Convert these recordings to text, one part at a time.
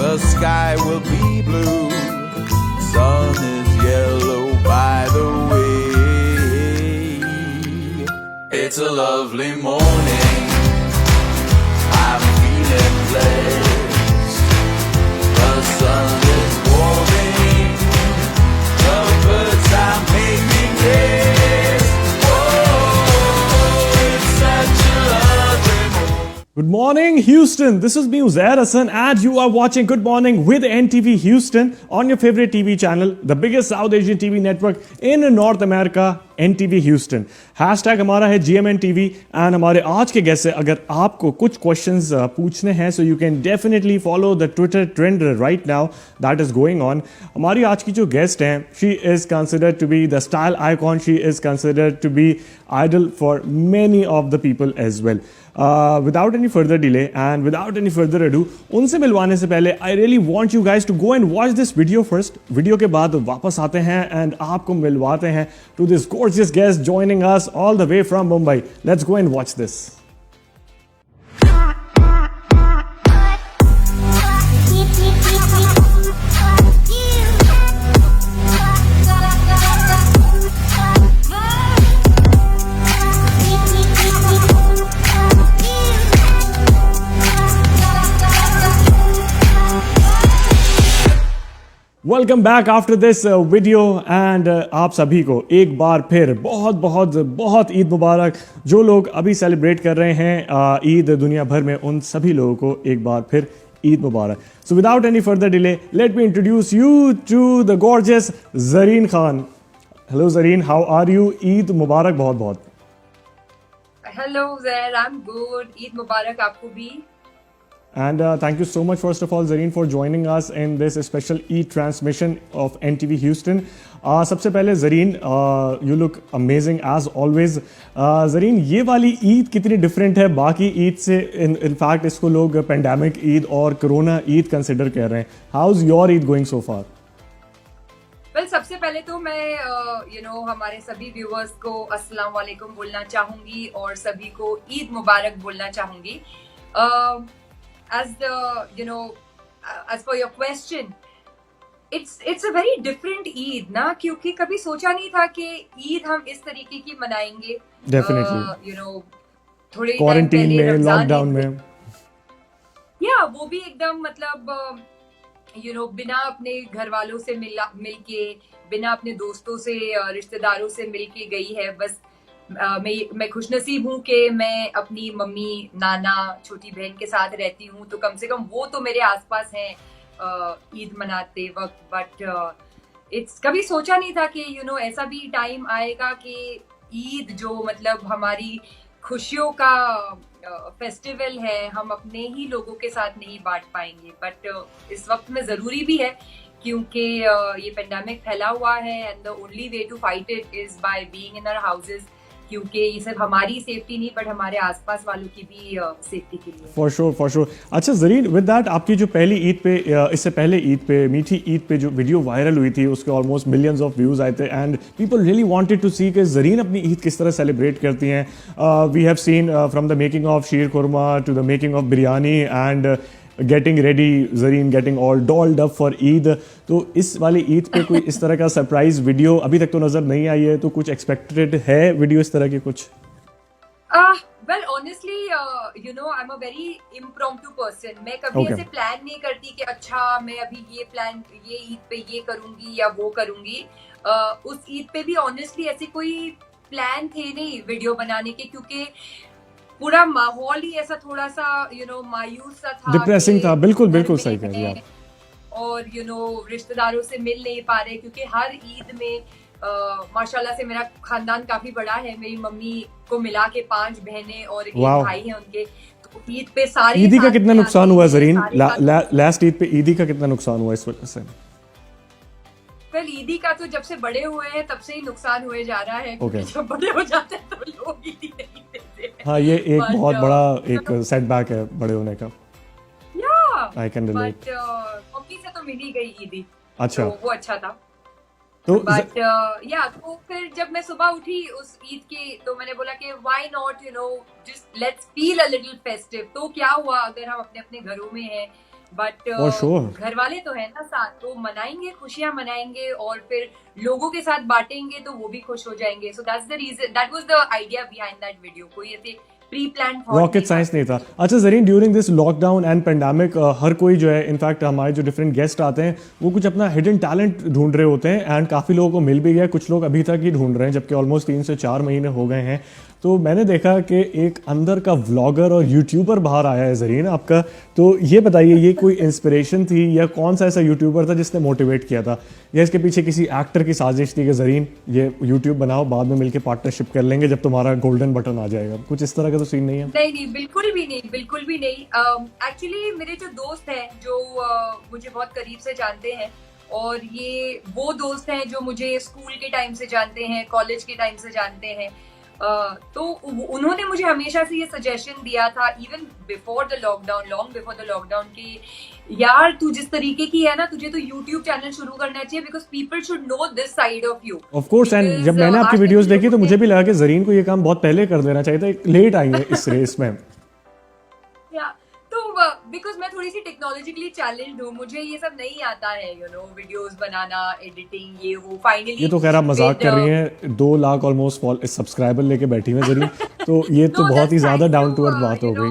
The sky will be blue, sun is yellow by the way. It's a lovely morning, I'm feeling blessed. The sun is warming, the birds are making rest. Oh, it's such a lovely morning. Good morning, Houston. This is me, Uzair Hassan, and you are watching Good Morning with NTV Houston on your favorite TV channel, the biggest South Asian TV network in North America, NTV Houston. Hashtag हमारा है GMNTV and हमारे आज के guest से अगर आपको कुछ questions पूछने हैं so you can definitely follow the Twitter trend right now that is going on. हमारी आज की जो गेस्ट हैं she is considered to be the style icon, she is considered to be idol for many of the people as well. Without any further delay and without any further ado, उनसे मिलवाने से पहले I really want you guys to go and watch this video first. Video के बाद वापस आते हैं and आपको मिलवाते हैं to this gorgeous guest joining us all the way from Mumbai. Let's go and watch this. Welcome back after this video and आप सभी को एक बार फिर बहुत बहुत बहुत ईद मुबारक. जो लोग अभी सेलिब्रेट कर रहे हैं ईद दुनिया भर में, उन सभी लोगों को एक बार फिर ईद मुबारक. So without any further delay let me introduce you to the gorgeous Zareen Khan. Hello Zareen, how are you? Eid मुबारक बहुत बहुत. Hello Zair, I am good. Eid मुबारक आपको भी. And thank you so much, first of all, Zareen, for joining us in this special e-transmission of NTV Houston. सबसे पहले Zareen, you look amazing as always. Zareen, ये वाली ईद कितनी डिफरेंट है बाकी ईद से? in fact इसको लोग पेंडेमिक ईद और कोरोना ईद कंसिडर कर रहे हैं. How's your Eid going so far? Well, सबसे पहले तो मैं हमारे सभी व्यूअर्स को अस्सलाम वालेकुम बोलना चाहूँगी और सभी को ईद मुबारक बोलना चाहूँगी. As for your question, it's a very different Eid ना, क्योंकि कभी सोचा नहीं था कि ईद हम इस तरीके की मनाएंगे. Definitely. थोड़े क्वारंटीन में, लॉकडाउन में. वो भी एकदम मतलब बिना अपने घर वालों से मिल के, बिना अपने दोस्तों से, रिश्तेदारों से मिल के गई है. बस मैं खुशनसीब हूँ कि मैं अपनी मम्मी, नाना, छोटी बहन के साथ रहती हूँ, तो कम से कम वो तो मेरे आसपास हैं ईद मनाते वक्त. बट इट्स कभी सोचा नहीं था कि ऐसा भी टाइम आएगा कि ईद जो मतलब हमारी खुशियों का फेस्टिवल है, हम अपने ही लोगों के साथ नहीं बांट पाएंगे. बट इस वक्त में ज़रूरी भी है क्योंकि ये पेंडेमिक फैला हुआ है and the only way to fight it is by being in our houses, क्योंकि ये सिर्फ हमारी सेफ्टी नहीं बट हमारे आसपास वालों की भी सेफ्टी के लिए. For sure. अच्छा ज़रीन, विद दैट आपकी जो पहली ईद पे, इससे पहले ईद पे, मीठी ईद पे जो वीडियो वायरल हुई थी उसके ऑलमोस्ट मिलियंस ऑफ व्यूज आए थे and people really wanted to see कि ज़रीन अपनी ईद किस तरह सेलिब्रेट करती हैं. We have seen from the making of sheer khurma to the making of biryani and getting ready, Zareen getting all dolled up for Eid. तो इस वाली ईद पे कोई इस तरह का सरप्राइज वीडियो अभी तक तो नजर नहीं आई है, तो कुछ एक्सपेक्टेड है वीडियो इस तरह की कुछ? Well, honestly, I'm a very impromptu person. मैं कभी ऐसे प्लान नहीं करती कि अच्छा मैं अभी ये ईद पे ये करूंगी या वो करूंगी. उस ईद पे भी ऑनेस्टली ऐसे कोई प्लान थे नहीं वीडियो बनाने के, क्योंकि पूरा माहौल ही ऐसा थोड़ा सा मायूस सा था, डिप्रेसिंग था. बिल्कुल सही कह रही हैं. और रिश्तेदारों से मिल नहीं पा रहे, क्योंकि हर ईद में माशाल्लाह से मेरा खानदान काफी बड़ा है. मेरी मम्मी को मिला के 5 बहनें और एक भाई है उनके. तो ईद पे सारी ईदी का कितना नुकसान हुआ ज़रीन? लास्ट ईद पे ईदी का कितना नुकसान हुआ इस वजह से? वेल, ईदी का तो जब से बड़े हुए हैं तब से ही नुकसान हुए जा रहा है. जब बड़े हो जाते हैं तो लोग ईदी नहीं देते. हाँ, ये एक बहुत बड़ा एक सेटबैक है बड़े होने का. I can relate. मम्मी से तो मिली गई ईदी. अच्छा, तो वो अच्छा था. तो बट या तो फिर जब मैं सुबह उठी उस ईद की, तो मैंने बोला कि why not just let's feel a little festive. तो क्या हुआ अगर हम अपने अपने घरों में हैं, बट फॉर श्योर घर वाले तो है ना साथ, तो मनाएंगे, खुशियां मनाएंगे और फिर लोगों के साथ बांटेंगे तो वो भी खुश हो जाएंगे। So that's the reason, that was the idea behind that video. कोई ऐसे pre plan thought rocket science नहीं था। अच्छा Zareen, during this lockdown and pandemic हर कोई जो है, इनफैक्ट हमारे जो डिफरेंट गेस्ट आते हैं वो कुछ अपना हिडन टैलेंट ढूंढ रहे होते हैं, एंड काफ़ी लोगों को मिल भी गया, कुछ लोग अभी तक ही ढूंढ रहे हैं, जबकि ऑलमोस्ट 3 से 4 महीने हो गए हैं। तो मैंने देखा कि एक अंदर का व्लॉगर और यूट्यूबर बाहर आया है जरीन आपका। तो ये बताइए, ये कोई इंस्पिरेशन थी या कौन सा ऐसा यूट्यूबर था जिसने मोटिवेट किया था, या इसके पीछे किसी एक्टर की साजिश थी कि जरीन ये यूट्यूब बनाओ, बाद में मिलकर पार्टनरशिप कर लेंगे जब तुम्हारा गोल्डन बटन आ जाएगा? कुछ इस तरह का तो सीन नहीं है? नहीं नहीं, बिल्कुल भी नहीं, बिल्कुल भी नहीं। एक्चुअली मेरे जो दोस्त हैं जो मुझे बहुत करीब से जानते हैं, और ये वो दोस्त हैं जो मुझे स्कूल के टाइम से जानते हैं, कॉलेज के टाइम से जानते हैं। तो उन्होंने मुझे हमेशा से ये सजेशन दिया था, even before the lockdown, long before the lockdown, कि यार तू जिस तरीके की है ना, तुझे तो यूट्यूब चैनल शुरू करना चाहिए, because people should know this side of you. Of course, and जब मैंने आपकी वीडियोस देखी तो मुझे भी लगा कि जरीन को ये काम बहुत पहले कर देना चाहिए था, लेट आई है इस रेस में। तो बिकॉज मैं थोड़ी सी टेक्नोलॉजिकली चैलेंज्ड हूँ, मुझे ये सब नहीं आता है, वीडियोस बनाना, एडिटिंग, ये वो। फाइनली ये तो खैर आप मजाक कर रही हैं, 2 लाख ऑलमोस्ट सब्सक्राइबर लेके बैठी हुई जरीन, तो ये तो बहुत ही ज्यादा डाउन टू अर्थ बात हो गई।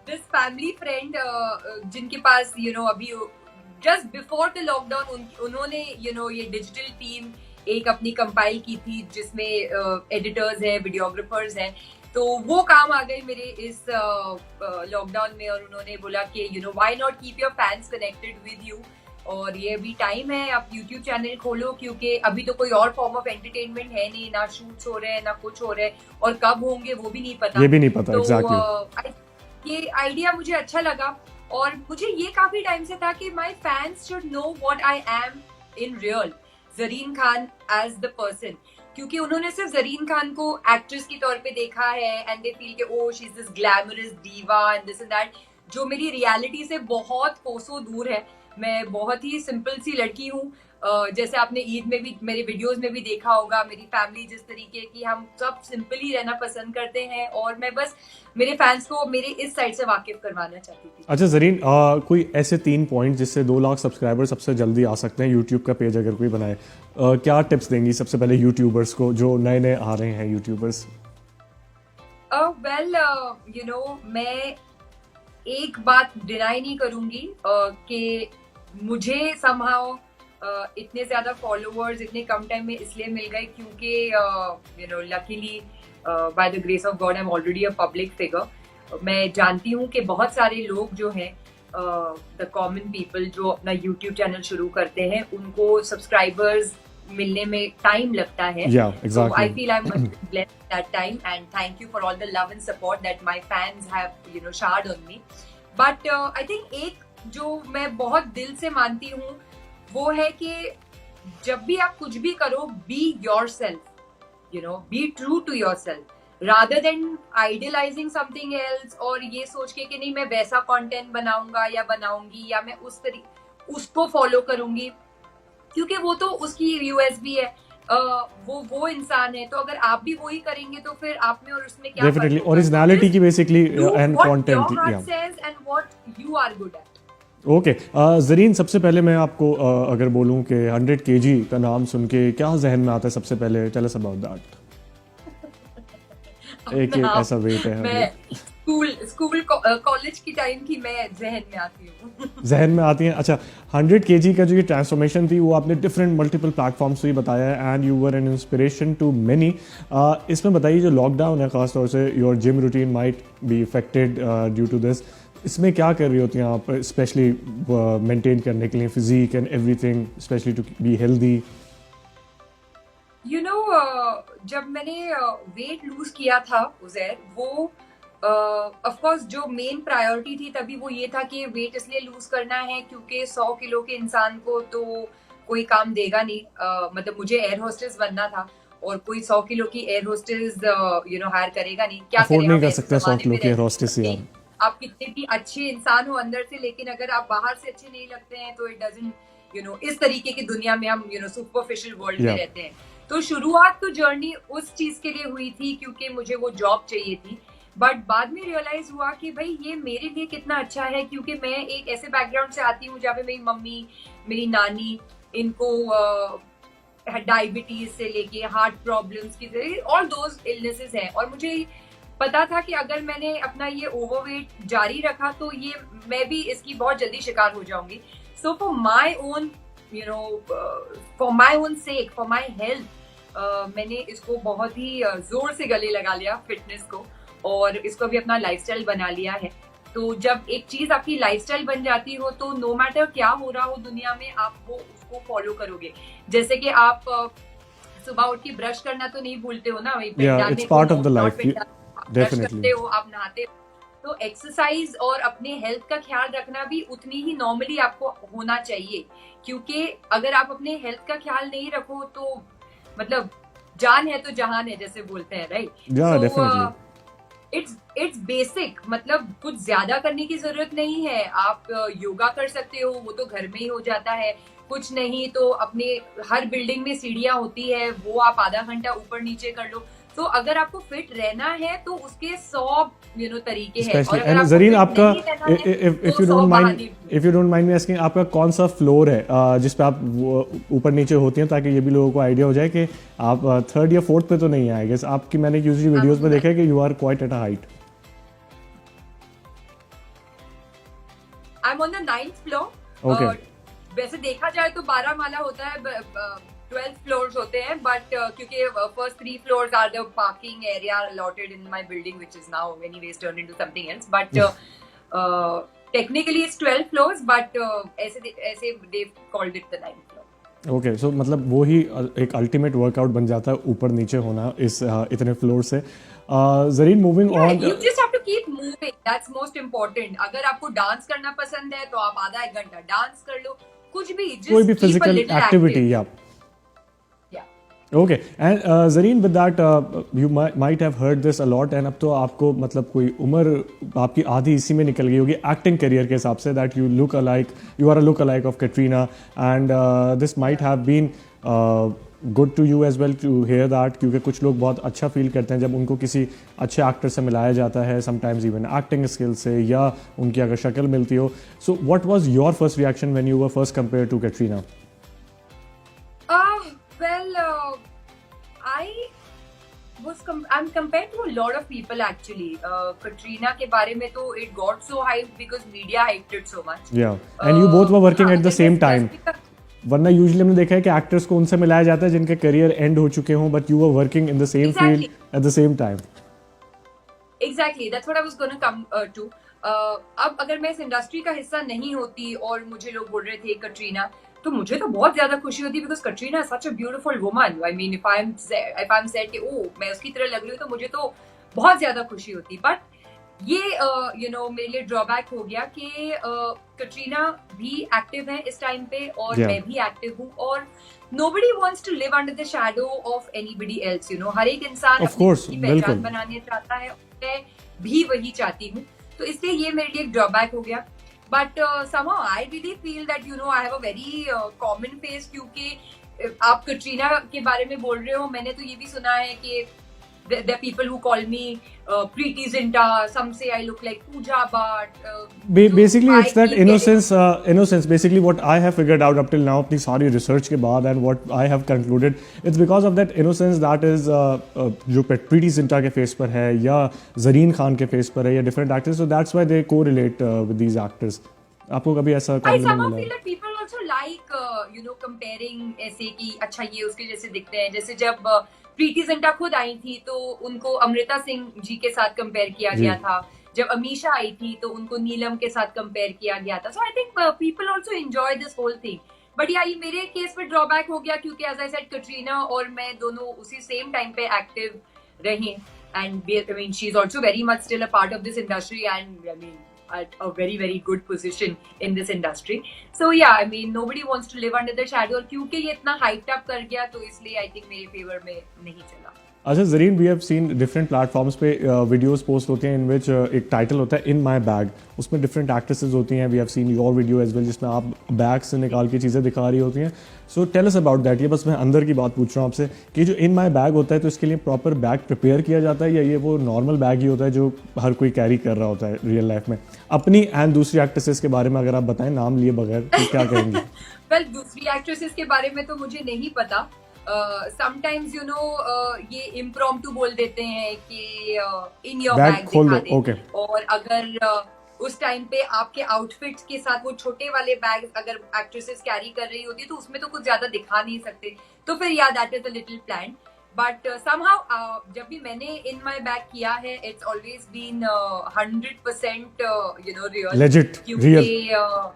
दिस फैमिली फ्रेंड जिनके पास अभी जस्ट बिफोर द लॉकडाउन उन्होंने ये डिजिटल टीम एक अपनी कंपाइल की थी, जिसमें एडिटर्स हैं, वीडियोग्राफर्स हैं, तो वो काम आ गई मेरे इस लॉकडाउन में, और उन्होंने बोला कि why not keep your fans connected with you, और ये अभी टाइम है, आप यूट्यूब चैनल खोलो, क्योंकि अभी तो कोई और फॉर्म ऑफ एंटरटेनमेंट है नहीं, ना शूट्स हो रहे हैं, ना कुछ हो रहे हैं, और कब होंगे वो भी नहीं पता। ये भी नहीं पता, तो एग्जैक्टली। ये आइडिया मुझे अच्छा लगा, और मुझे ये काफी टाइम से था कि my fans should know what I am in real, Zareen Khan as the person, क्योंकि उन्होंने सिर्फ जरीन खान को एक्ट्रेस के तौर पे देखा है, एंड दे फील के oh she is this glamorous diva and this and that, जो मेरी रियलिटी से बहुत कोसों दूर है। मैं बहुत ही सिंपल सी लड़की हूँ, जैसे आपने ईद में भी मेरे वीडियोस में भी देखा होगा, मेरी फैमिली जिस तरीके की, हम सब सिंपल ही रहना पसंद करते हैं, और मैं बस मेरे फैंस को मेरे इस साइड से वाकिफ करवाना चाहती थी। अच्छा जरीन, कोई ऐसे 3 पॉइंट जिससे 2 लाख सब्सक्राइबर सबसे जल्दी आ सकते हैं यूट्यूब का पेज अगर कोई बनाए, क्या टिप्स देंगी सबसे पहले यूट्यूबर्स को जो नए नए आ रहे हैं यूट्यूबर्स? वेल मैं एक बात डिनाई नहीं करूंगी कि मुझे समहाउ इतने ज्यादा फॉलोअर्स इतने कम टाइम में इसलिए मिल गए क्योंकि luckily by the grace of God I am already a public figure. मैं जानती हूँ कि बहुत सारे लोग जो हैं, द कॉमन पीपल जो अपना यूट्यूब चैनल शुरू करते हैं, उनको सब्सक्राइबर्स मिलने में टाइम लगता है। So I feel I'm much blessed that time, and thank you for all the love and support that my fans have showered on me. But I think एक जो मैं बहुत दिल से मानती हूँ वो है कि जब भी आप कुछ भी करो, be yourself, be true to yourself, rather than idealizing something else, और ये सोच के कि नहीं मैं वैसा कंटेंट बनाऊंगा या बनाऊंगी या मैं उसको फॉलो करूंगी, क्योंकि वो तो उसकी यूएसबी है, वो इंसान है, तो अगर आप भी वही करेंगे तो फिर आप में और उसमें क्या डेफिनेटली ओरिजिनलिटी की basically and content, and what you are good at. Okay Zareen, सबसे पहले मैं आपको अगर बोलूं कि 100 kg का नाम सुन के क्या जहन में आता है सबसे पहले? Tell us about that. एक ऐसा वेट है। मैं स्कूल कॉलेज की टाइम की मैं जहन में आती हूँ। जहन में आती हैं। अच्छा, 100 kg का जो ये ट्रांसफॉर्मेशन थी वो आपने डिफरेंट मल्टीपल प्लेटफॉर्म्स से ही बताया है, and you were an inspiration to many. इसमें बताइए जो लॉकडाउन है, खासतौर से your gym routine might be affected due to this, इसमें क्या कर रही होती हैं आप स्पेशली मेंटेन करने के लिए physique and everything, specially to be healthy? जब मैंने वेट लूज किया था उज़ैर, वो ऑफ कोर्स जो मेन प्रायोरिटी थी तभी वो ये था कि वेट इसलिए लूज करना है क्योंकि 100 किलो के इंसान को तो कोई काम देगा नहीं। मतलब मुझे एयर होस्टेस बनना था, और कोई 100 किलो की एयर होस्टेस हायर करेगा नहीं। क्या अफोर्ड नहीं कर सकता 100 किलो की एयर होस्टेस यार। आप कितने भी अच्छे इंसान हो अंदर से, लेकिन अगर आप बाहर से अच्छे नहीं लगते हैं तो इट डजंट इस तरीके की दुनिया में हम सुपरफिशियल वर्ल्ड में Yeah. रहते हैं। तो शुरुआत तो जर्नी उस चीज के लिए हुई थी क्योंकि मुझे वो जॉब चाहिए थी, बट बाद में रियलाइज हुआ कि भाई ये मेरे लिए कितना अच्छा है, क्योंकि मैं एक ऐसे बैकग्राउंड से आती हूँ जहाँ पे मेरी मम्मी, मेरी नानी, इनको डायबिटीज से लेके हार्ट प्रॉब्लम्स की और दोज इलनेसेस हैं, और मुझे पता था कि अगर मैंने अपना ये ओवरवेट जारी रखा तो ये मैं भी इसकी बहुत जल्दी शिकार हो जाऊंगी। So for my own for my own sec, for my health, मैंने इसको बहुत ही जोर से गले लगा लिया फिटनेस को, और इसको भी अपना लाइफस्टाइल बना लिया है। तो जब एक चीज आपकी लाइफस्टाइल बन जाती हो तो नो मैटर क्या हो रहा हो दुनिया में, आप वो उसको फॉलो करोगे। जैसे कि आप सुबह उठ के ब्रश करना तो नहीं भूलते हो ना, वही Yeah, it's part of the life. Brush Definitely. करते हो, आप नहाते हो, तो एक्सरसाइज और अपने हेल्थ का ख्याल रखना भी उतनी ही नॉर्मली आपको होना चाहिए, क्योंकि अगर आप अपने हेल्थ का ख्याल नहीं रखो तो मतलब जान है तो जहान है, जैसे बोलते हैं, right? Yeah, definitely. It's basic, मतलब कुछ ज्यादा करने की जरूरत नहीं है। आप योगा कर सकते हो, वो तो घर में ही हो जाता है। कुछ नहीं तो अपने हर बिल्डिंग में सीढ़ियां होती है, वो आप आधा घंटा ऊपर नीचे कर लो। तो अगर आपको फिट रहना है तो उसके 100 तरीके हैं। Especially, and Zareen, आपका if you don't mind me asking, आपका कौन सा फ्लोर है जिस पे आप ऊपर नीचे होती हैं, ताकि ये भी लोगों को आइडिया हो जाए कि आप थर्ड या फोर्थ पे तो नहीं आएंगे। आपकी मैंने यूजुअली वीडियोस में देखा है कि you are quite at a height. I am on the 9th floor. Okay. वैसे देखा जाए तो 12 माला होता है, 12 फ्लोर्स होते हैं, बट क्योंकि first 3 floors are the parking area allotted in my building which is now anyways turned into something else, but technically it's 12 floors, but ऐसे they called it the 9th floor. Okay, so मतलब वो ही एक ultimate workout बन जाता है ऊपर नीचे होना इस इतने फ्लोर से। Zareen, moving on, you just have to keep moving, that's most important। अगर आपको डांस करना पसंद है तो आप आधा एक घंटा डांस कर लो, कुछ भी, just कोई भी keep a physical little activity. active। या Yeah। Okay, and Zareen, with that you might have heard this a lot, and अब तो आपको मतलब कोई उम्र आपकी आधी इसी में निकल गई होगी एक्टिंग करियर के हिसाब से, that you are a look alike of Katrina, and this might have been good to you as well to hear that, क्योंकि कुछ लोग बहुत अच्छा फील करते हैं जब उनको किसी अच्छे एक्टर से मिलाया जाता है, समटाइम्स इवन एक्टिंग स्किल से, या उनकी अगर शक्ल मिलती हो। So what was your first reaction when you were first compared to Katrina? Well, I'm compared to a lot of people actually. Katrina के बारे में तो it got so hyped because media hyped it so much. Yeah, and you both were working at the same time. वरना usually हमने देखा है कि actors को उनसे मिलाया जाता है जिनके करियर एंड हो चुके हों, but you were working in the same field at the same time. Exactly, that's what I was going to come to. अब अगर मैं इस इंडस्ट्री का हिस्सा नहीं होती और मुझे लोग बोल रहे थे कटरीना, तो मुझे तो बहुत ज्यादा खुशी होती, because Katrina is such a beautiful woman. I mean if I am said कि ओ मैं उसकी तरह लग रही हूँ तो मुझे तो बहुत ज्यादा खुशी होती। बट ये मेरे लिए ड्रॉबैक हो गया कि कटरीना भी एक्टिव है इस टाइम पे, और मैं भी एक्टिव हूँ, और nobody wants to live under the shadow of anybody else, हर एक इंसान अपनी पहचान बनाने चाहता है, मैं भी वही चाहती हूँ, तो इसलिए ये मेरे लिए एक ड्रॉबैक हो गया। But somehow I really feel that I have a very common face, क्योंकि आप कटरीना के बारे में बोल रहे हो, मैंने तो ये भी सुना है कि there are people who call me Preeti Zinta, some say I look like Pooja Bhatt. Basically it's that innocence basically what I have figured out up till now अपनी सारी research के बाद, and what I have concluded, it's because of that innocence that is जो Preeti Zinta के face पर है या Zareen Khan के face पर है या different actors, so that's why they correlate with these actors। आपको कभी ऐसा I somehow feel that people also like comparing, ऐसे कि अच्छा ये उसके जैसे दिखते हैं। जैसे जब प्रीति जिंटा खुद आई थी तो उनको अमृता सिंह जी के साथ कंपेयर किया गया था, जब अमीशा आई थी तो उनको नीलम के साथ कंपेयर किया गया था। So I think people also enjoy this whole thing. But या ये मेरे केस में ड्रॉबैक हो गया, क्योंकि एज आई सेड कटरीना और मैं दोनों उसी सेम टाइम पे एक्टिव रहे, and I mean she is also very much still a part of this industry, and I mean at a very very good position in this industry. So yeah, I mean nobody wants to live under the shadow, और क्योंकि ये इतना hyped up कर गया तो इसलिए I think मेरे favor में नहीं चला। अच्छा Zareen, we have seen different platforms पे वीडियोस पोस्ट होते हैं इन विच एक टाइटल होता है इन माय बैग, उसमें डिफरेंट एक्ट्रेसेस होती हैं, we have seen your video as well जिसमें आप बैग से निकाल के चीज़ें दिखा रही होती हैं. So tell us about that. ये बस मैं अंदर की बात पूछ रहा हूँ आपसे कि जो इन माय बैग होता है तो इसके लिए प्रॉपर बैग प्रिपेयर किया जाता है या ये वो नॉर्मल बैग ही होता है जो हर कोई कैरी कर रहा होता है रियल लाइफ में? अपनी एंड दूसरी एक्ट्रेसेस के बारे में अगर आप बताएं नाम लिए बगैर तो क्या कहेंगी? वेल, दूसरी एक्ट्रेसेस के बारे में तो मुझे नहीं पता. समटाइम्स ये इम्प्रॉम्प्टू बोल देते हैं कि इन योर बैग बैग खोल दिखा दो, दे. ओके. और अगर उस टाइम पे आपके आउटफिट्स के साथ वो छोटे वाले बैग अगर एक्ट्रेसेस कैरी कर रही होती है तो उसमें तो कुछ ज्यादा दिखा नहीं सकते, तो फिर या that is a little plan. But somehow जब भी मैंने इन माय बैग किया है it's always been 100% real. Legit, real.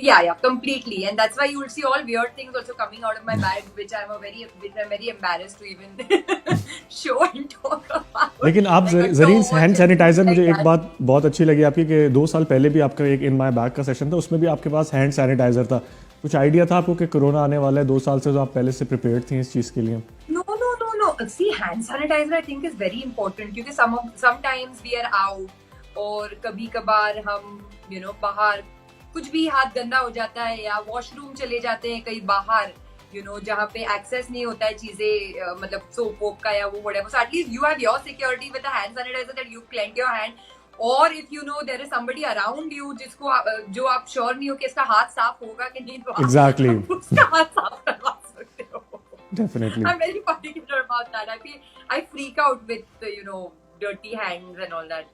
Yeah, completely, and that's why you'll see all weird things also coming out of my bag, which I'm very embarrassed to even show and talk about. लेकिन आप Like a Zareen torch hand and sanitiser, things मुझे like एक that. बात बहुत अच्छी लगी आपकी कि 2 साल पहले भी आपका एक इन माय बैग का सेशन था, उसमें भी आपके पास हैंड सैनिटाइजर था. कुछ आइडिया था आपको कि कोरोना आने वाला है? 2 साल से तो आप पहले से प्रिपेयर्ड थी इस चीज़ के लिए? No. See, hand sanitizer I think is very important क्योंकि sometimes we are out और कभी कभार हम बाहर कुछ भी हाथ गंदा हो जाता है या वॉशरूम चले जाते हैं कहीं बाहर जहाँ पे एक्सेस नहीं होता है चीजें मतलब सोप वोप का या वो whatever. So at least you have your security with a hand sanitizer that you cleanse your hand. और if you know there is somebody around you जो आप श्योर नहीं हो कि इसका हाथ साफ होगा कि नहीं, तो आप Exactly. उसका हाथ साफ करवा सकते हो. Definitely. I'm very particular about that. I freak out with dirty hands and all that.